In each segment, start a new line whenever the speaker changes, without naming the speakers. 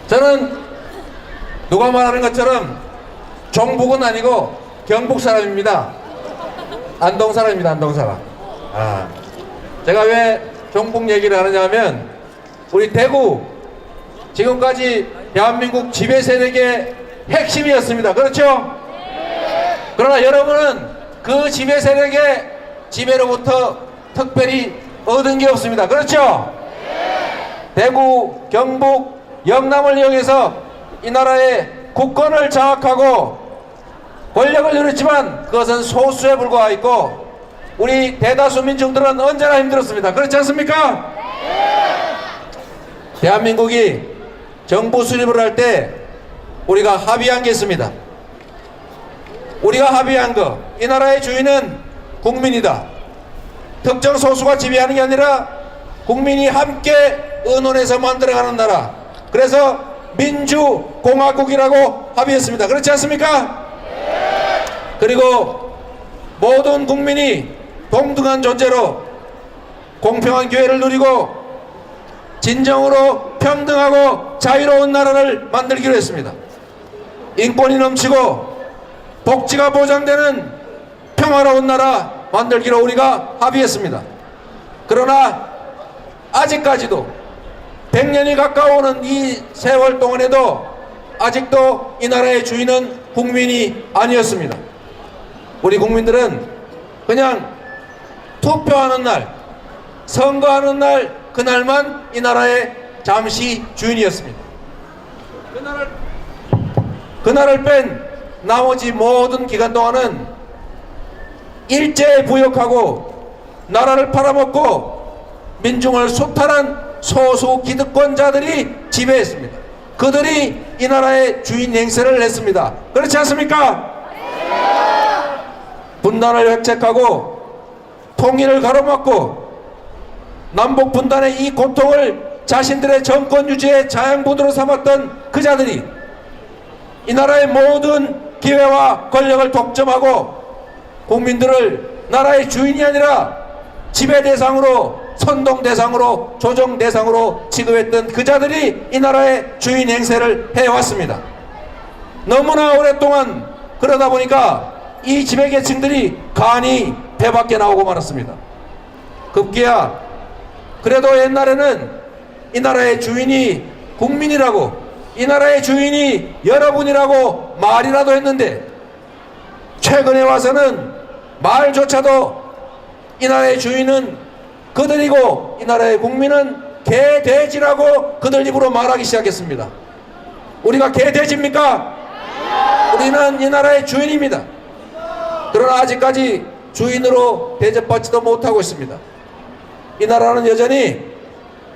저는 누가 말하는 것처럼 종북은 아니고 경북 사람입니다. 안동 사람입니다. 안동 사람. 제가 왜 종북 얘기를 하느냐 하면 우리 대구 지금까지 대한민국 지배 세력의 핵심이었습니다. 그렇죠? 그러나 여러분은 그 지배 세력의 지배로부터 특별히 얻은 게 없습니다. 그렇죠? 대구, 경북, 영남을 이용해서 이 나라의 국권을 장악하고 권력을 누렸지만 그것은 소수에 불과했고 우리 대다수 민중들은 언제나 힘들었습니다. 그렇지 않습니까? 대한민국이 정부 수립을 할 때 우리가 합의한 게 있습니다. 우리가 합의한 거, 이 나라의 주인은 국민이다. 특정 소수가 지배하는 게 아니라 국민이 함께 의논해서 만들어가는 나라. 그래서 민주공화국이라고 합의했습니다. 그렇지 않습니까? 그리고 모든 국민이 동등한 존재로 공평한 기회를 누리고 진정으로 평등하고 자유로운 나라를 만들기로 했습니다. 인권이 넘치고 복지가 보장되는 평화로운 나라 만들기로 우리가 합의했습니다. 그러나 아직까지도 100년이 가까워오는 이 세월 동안에도 아직도 이 나라의 주인은 국민이 아니었습니다. 우리 국민들은 그냥 투표하는 날, 선거하는 날, 그날만 이 나라의 잠시 주인이었습니다. 그날을 뺀 나머지 모든 기간 동안은 일제에 부역하고 나라를 팔아먹고 민중을 수탈한 소수 기득권자들이 지배했습니다. 그들이 이 나라의 주인 행세를 했습니다. 그렇지 않습니까? 분단을 획책하고 통일을 가로막고 남북 분단의 이 고통을 자신들의 정권 유지의 자양분으로 삼았던 그 자들이 이 나라의 모든 기회와 권력을 독점하고 국민들을 나라의 주인이 아니라 지배 대상으로, 선동 대상으로, 조정 대상으로 취급했던 그 자들이 이 나라의 주인 행세를 해왔습니다. 너무나 오랫동안 그러다 보니까 이 지배계층들이 간이 배 밖에 나오고 말았습니다. 급기야 그래도 옛날에는 이 나라의 주인이 국민이라고, 이 나라의 주인이 여러분이라고 말이라도 했는데 최근에 와서는 말조차도 이 나라의 주인은 그들이고 이 나라의 국민은 개돼지라고 그들 입으로 말하기 시작했습니다. 우리가 개돼지입니까? 우리는 이 나라의 주인입니다. 그러나 아직까지 주인으로 대접받지도 못하고 있습니다. 이 나라는 여전히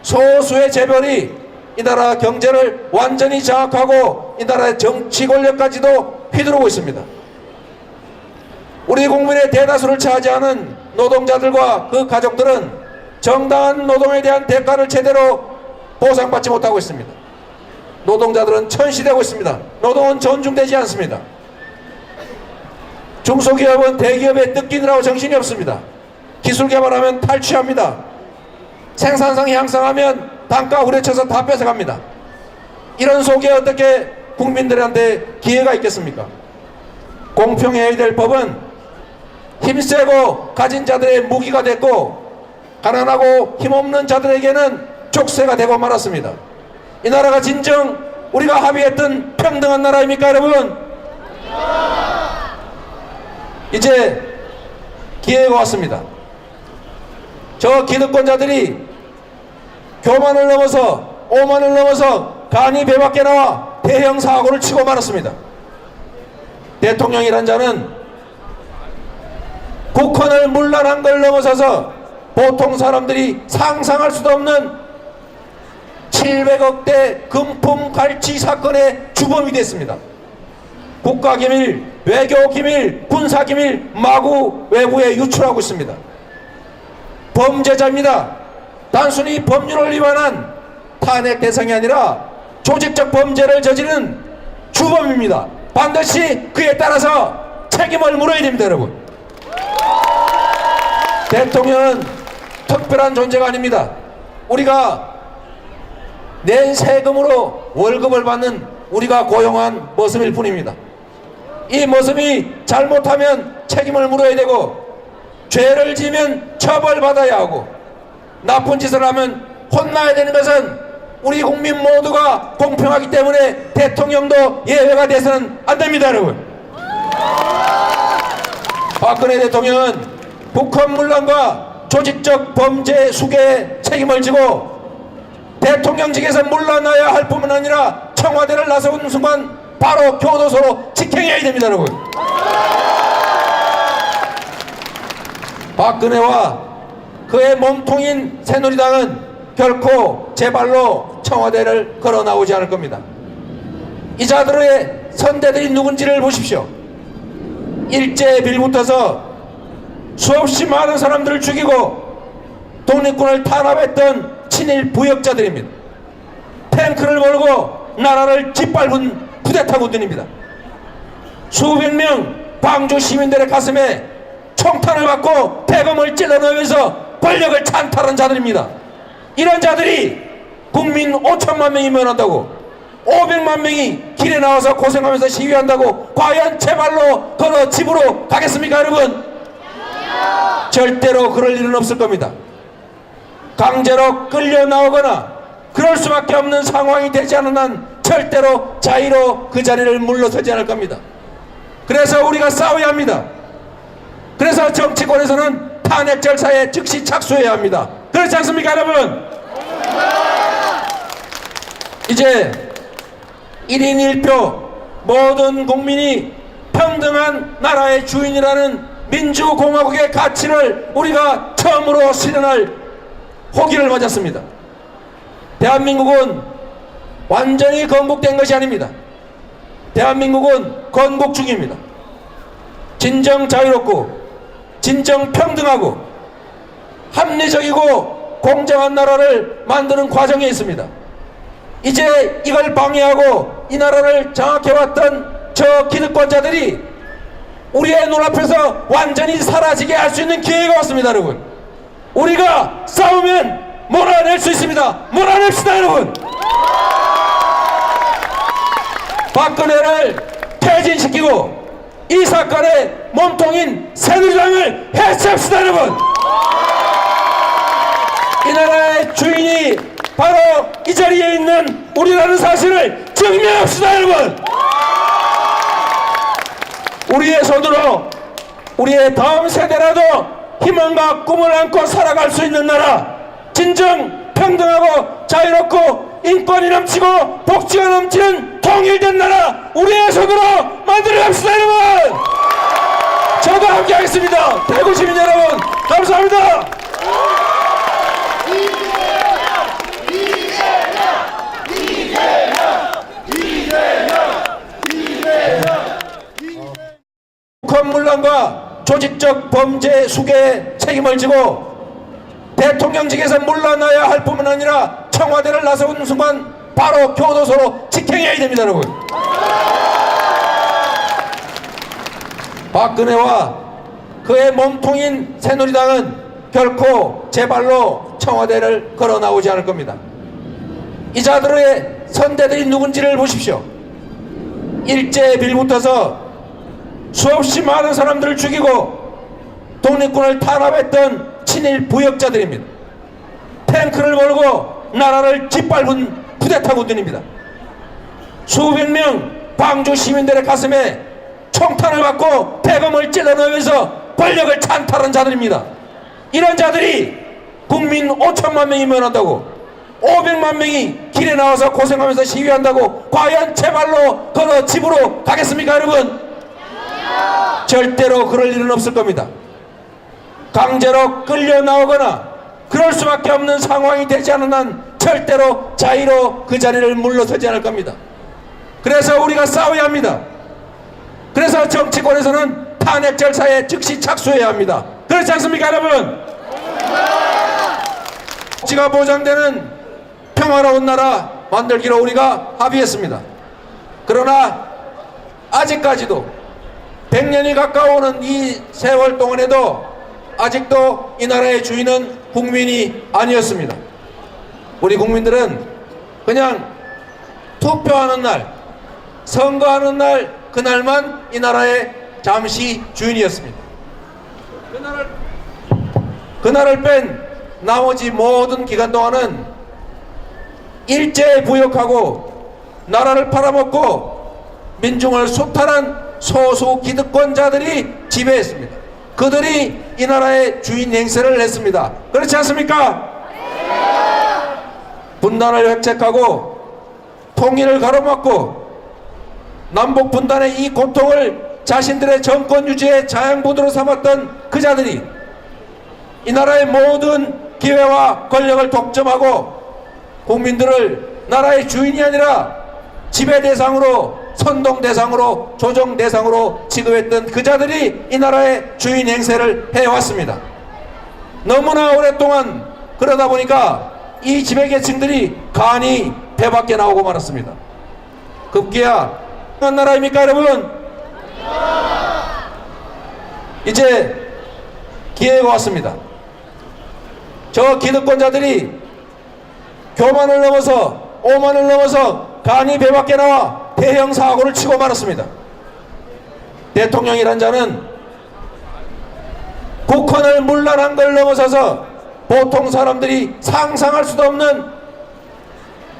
소수의 재벌이 이 나라 경제를 완전히 장악하고 이 나라의 정치 권력까지도 휘두르고 있습니다. 우리 국민의 대다수를 차지하는 노동자들과 그 가족들은 정당한 노동에 대한 대가를 제대로 보상받지 못하고 있습니다. 노동자들은 천시되고 있습니다. 노동은 존중되지 않습니다. 중소기업은 대기업에 뜯기느라고 정신이 없습니다. 기술 개발하면 탈취합니다. 생산성이 향상하면 단가 후려쳐서 다 뺏어갑니다. 이런 속에 어떻게 국민들한테 기회가 있겠습니까? 공평해야 될 법은 힘세고 가진 자들의 무기가 됐고 가난하고 힘없는 자들에게는 족쇄가 되고 말았습니다. 이 나라가 진정 우리가 합의했던 평등한 나라입니까, 여러분? 이제 기회가 왔습니다. 저 기득권자들이 교만을 넘어서 오만을 넘어서 간이 배 밖에 나와 대형 사고를 치고 말았습니다. 대통령이란 자는 국헌을 문란한 걸 넘어서서 보통 사람들이 상상할 수도 없는 700억대 금품 갈취 사건의 주범이 됐습니다. 국가기밀, 외교기밀, 군사기밀 마구 외부에 유출하고 있습니다. 범죄자입니다. 단순히 법률을 위반한 탄핵 대상이 아니라 조직적 범죄를 저지른 주범입니다. 반드시 그에 따라서 책임을 물어야 됩니다, 여러분. 대통령은 특별한 존재가 아닙니다. 우리가 낸 세금으로 월급을 받는 우리가 고용한 모습일 뿐입니다. 이 모습이 잘못하면 책임을 물어야 되고, 죄를 지으면 처벌받아야 하고, 나쁜 짓을 하면 혼나야 되는 것은 우리 국민 모두가 공평하기 때문에 대통령도 예외가 돼서는 안 됩니다, 여러분. 박근혜 대통령은 북한 문란과 조직적 범죄 수괴에 책임을 지고 대통령직에서 물러나야 할 뿐만 아니라 청와대를 나서는 순간 바로 교도소로 직행해야 됩니다, 여러분. 박근혜와 그의 몸통인 새누리당은 결코 제 발로 청와대를 걸어 나오지 않을 겁니다. 이 자들의 선대들이 누군지를 보십시오. 일제에 빌붙어서 수없이 많은 사람들을 죽이고 독립군을 탄압했던 친일 부역자들입니다. 탱크를 몰고 나라를 짓밟은 쿠데타군들입니다. 수백 명 광주 시민들의 가슴에 총탄을 받고 대검을 찔러넣으면서 권력을 찬탈한 자들입니다. 이런 자들이 국민 5천만 명이 면한다고, 500만 명이 길에 나와서 고생하면서 시위한다고 과연 제 발로 걸어 집으로 가겠습니까, 여러분? 절대로 그럴 일은 없을 겁니다. 강제로 끌려 나오거나 그럴 수밖에 없는 상황이 되지 않은 한 절대로 자의로 그 자리를 물러서지 않을 겁니다. 그래서 우리가 싸워야 합니다. 그래서 정치권에서는 탄핵 절차에 즉시 착수해야 합니다. 그렇지 않습니까, 여러분? 이제 1인 1표 모든 국민이 평등한 나라의 주인이라는 민주공화국의 가치를 우리가 처음으로 실현할 호기를 맞았습니다. 대한민국은 완전히 건국된 것이 아닙니다. 대한민국은 건국 중입니다. 진정 자유롭고 진정 평등하고 합리적이고 공정한 나라를 만드는 과정에 있습니다. 이제 이걸 방해하고 이 나라를 장악해왔던 저 기득권자들이 우리의 눈앞에서 완전히 사라지게 할 수 있는 기회가 왔습니다, 여러분. 우리가 싸우면 몰아낼 수 있습니다. 몰아냅시다, 여러분. 박근혜를 퇴진시키고 이 사건의 몸통인 새누리당을 해체합시다, 여러분. 이 나라의 주인이 바로 이 자리에 있는 우리라는 사실을 증명합시다, 여러분. 우리의 손으로 우리의 다음 세대라도 희망과 꿈을 안고 살아갈 수 있는 나라, 진정 평등하고 자유롭고 인권이 넘치고 복지가 넘치는 통일된 나라, 우리의 손으로 만들어갑시다, 여러분. 저도 함께 하겠습니다. 대구 시민 여러분, 감사합니다. 북한 문란과 조직적 범죄 수괴에 책임을 지고 대통령직에서 물러나야 할 뿐만 아니라 청와대를 나서는 순간 바로 교도소로 직행해야 됩니다, 여러분. 박근혜와 그의 몸통인 새누리당은 결코 제 발로 청와대를 걸어 나오지 않을 겁니다. 이 자들의 선대들이 누군지를 보십시오. 일제에 빌붙어서 수없이 많은 사람들을 죽이고 독립군을 탄압했던 친일 부역자들입니다. 탱크를 몰고 나라를 짓밟은 쿠데타군들입니다. 수백 명 광주 시민들의 가슴에 총탄을 받고 대검을 찔러넣으면서 권력을 찬탈한 자들입니다. 이런 자들이 국민 5천만 명이 면한다고, 500만 명이 길에 나와서 고생하면서 시위한다고 과연 제 발로 걸어 집으로 가겠습니까, 여러분? 절대로 그럴 일은 없을 겁니다. 강제로 끌려 나오거나 그럴 수밖에 없는 상황이 되지 않은 한 절대로 자의로 그 자리를 물러서지 않을 겁니다. 그래서 우리가 싸워야 합니다. 그래서 정치권에서는 탄핵 절차에 즉시 착수해야 합니다. 그렇지 않습니까, 여러분? 복지가 보장되는 평화로운 나라 만들기로 우리가 합의했습니다. 그러나 아직까지도 100년이 가까워오는 이 세월 동안에도 아직도 이 나라의 주인은 국민이 아니었습니다. 우리 국민들은 그냥 투표하는 날, 선거하는 날, 그날만 이 나라의 잠시 주인이었습니다. 그날을 뺀 나머지 모든 기간 동안은 일제에 부역하고 나라를 팔아먹고 민중을 수탈한 소수 기득권자들이 지배했습니다. 그들이 이 나라의 주인 행세를 했습니다. 그렇지 않습니까? 분단을 획책하고 통일을 가로막고 남북 분단의 이 고통을 자신들의 정권 유지의 자양분으로 삼았던 그 자들이 이 나라의 모든 기회와 권력을 독점하고 국민들을 나라의 주인이 아니라 지배 대상으로, 선동 대상으로, 조정 대상으로 취급했던 그 자들이 이 나라의 주인 행세를 해왔습니다. 너무나 오랫동안 그러다 보니까 이 지배계층들이 간이 배밖에 나오고 말았습니다. 급기야 한 나라입니까 여러분? 이제 기회가 왔습니다. 저 기득권자들이 교만을 넘어서 오만을 넘어서 간이 배밖에 나와 대형 사고를 치고 말았습니다. 대통령이란 자는 국헌을 문란한 걸 넘어서서 보통 사람들이 상상할 수도 없는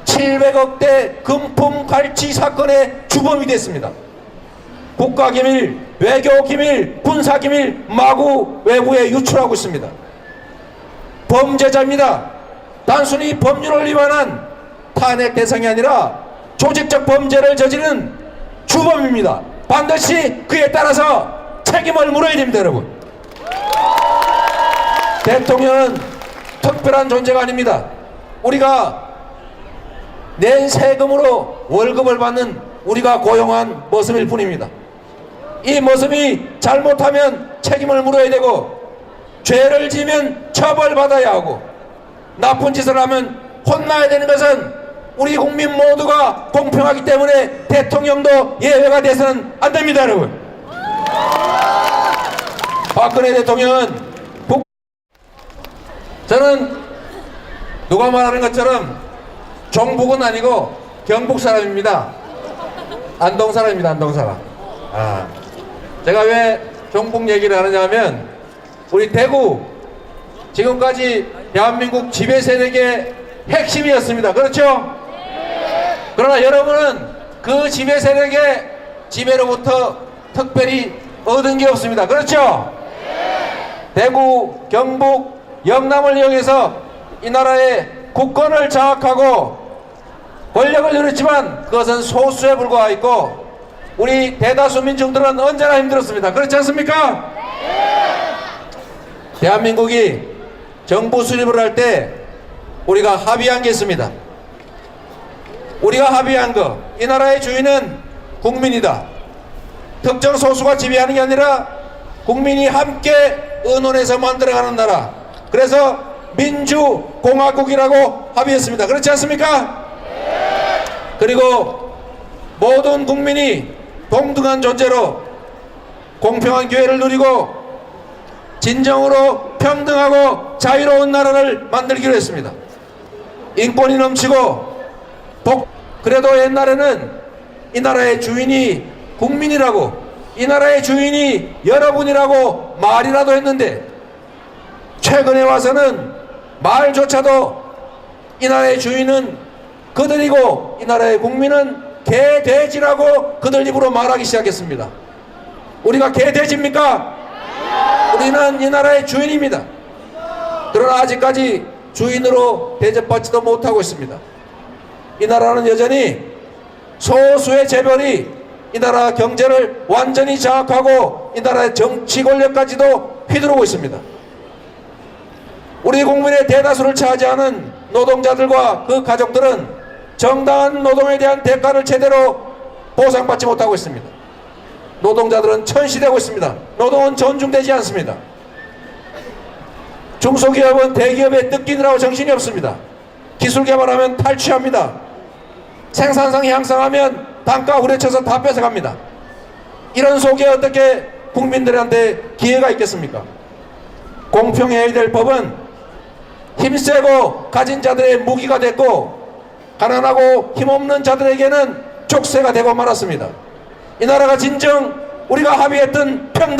700억대 금품 갈취 사건의 주범이 됐습니다. 국가기밀, 외교기밀, 군사기밀 마구 외부에 유출하고 있습니다. 범죄자입니다. 단순히 법률을 위반한 탄핵 대상이 아니라 조직적 범죄를 저지른 주범입니다. 반드시 그에 따라서 책임을 물어야 됩니다. 여러분, 대통령은 특별한 존재가 아닙니다. 우리가 낸 세금으로 월급을 받는 우리가 고용한 모습일 뿐입니다. 이 모습이 잘못하면 책임을 물어야 되고, 죄를 지면 처벌받아야 하고, 나쁜 짓을 하면 혼나야 되는 것은 우리 국민 모두가 공평하기 때문에 대통령도 예외가 돼서는 안 됩니다. 여러분, 박근혜 대통령은 저는 누가 말하는 것처럼 종북은 아니고 경북 사람입니다. 안동 사람입니다. 안동 사람. 제가 왜 종북 얘기를 하느냐 하면, 우리 대구 지금까지 대한민국 지배 세력의 핵심이었습니다. 그렇죠? 그러나 여러분은 그 지배 세력의 지배로부터 특별히 얻은 게 없습니다. 그렇죠? 대구, 경북, 영남을 이용해서 이 나라의 국권을 장악하고 권력을 누렸지만 그것은 소수에 불과하였고, 우리 대다수 민중들은 언제나 힘들었습니다. 그렇지 않습니까? 대한민국이 정부 수립을 할 때 우리가 합의한 게 있습니다. 우리가 합의한 거, 이 나라의 주인은 국민이다. 특정 소수가 지배하는 게 아니라 국민이 함께 의논해서 만들어가는 나라, 그래서 민주공화국이라고 합의했습니다. 그렇지 않습니까? 그리고 모든 국민이 동등한 존재로 공평한 기회를 누리고 진정으로 평등하고 자유로운 나라를 만들기로 했습니다. 인권이 넘치고 그래도 옛날에는 이 나라의 주인이 국민이라고, 이 나라의 주인이 여러분이라고 말이라도 했는데, 최근에 와서는 말조차도 이 나라의 주인은 그들이고 이 나라의 국민은 개돼지라고 그들 입으로 말하기 시작했습니다. 우리가 개돼지입니까? 우리는 이 나라의 주인입니다. 그러나 아직까지 주인으로 대접받지도 못하고 있습니다. 이 나라는 여전히 소수의 재벌이 이 나라 경제를 완전히 장악하고 이 나라의 정치 권력까지도 휘두르고 있습니다. 우리 국민의 대다수를 차지하는 노동자들과 그 가족들은 정당한 노동에 대한 대가를 제대로 보상받지 못하고 있습니다. 노동자들은 천시되고 있습니다. 노동은 존중되지 않습니다. 중소기업은 대기업에 뜯기느라고 정신이 없습니다. 기술 개발하면 탈취합니다. 생산성 향상하면 단가 후려쳐서 다 뺏어갑니다. 이런 속에 어떻게 국민들한테 기회가 있겠습니까? 공평해야 될 법은 힘세고 가진 자들의 무기가 됐고, 가난하고 힘없는 자들에게는 족쇄가 되고 말았습니다. 이 나라가 진정 우리가 합의했던 평등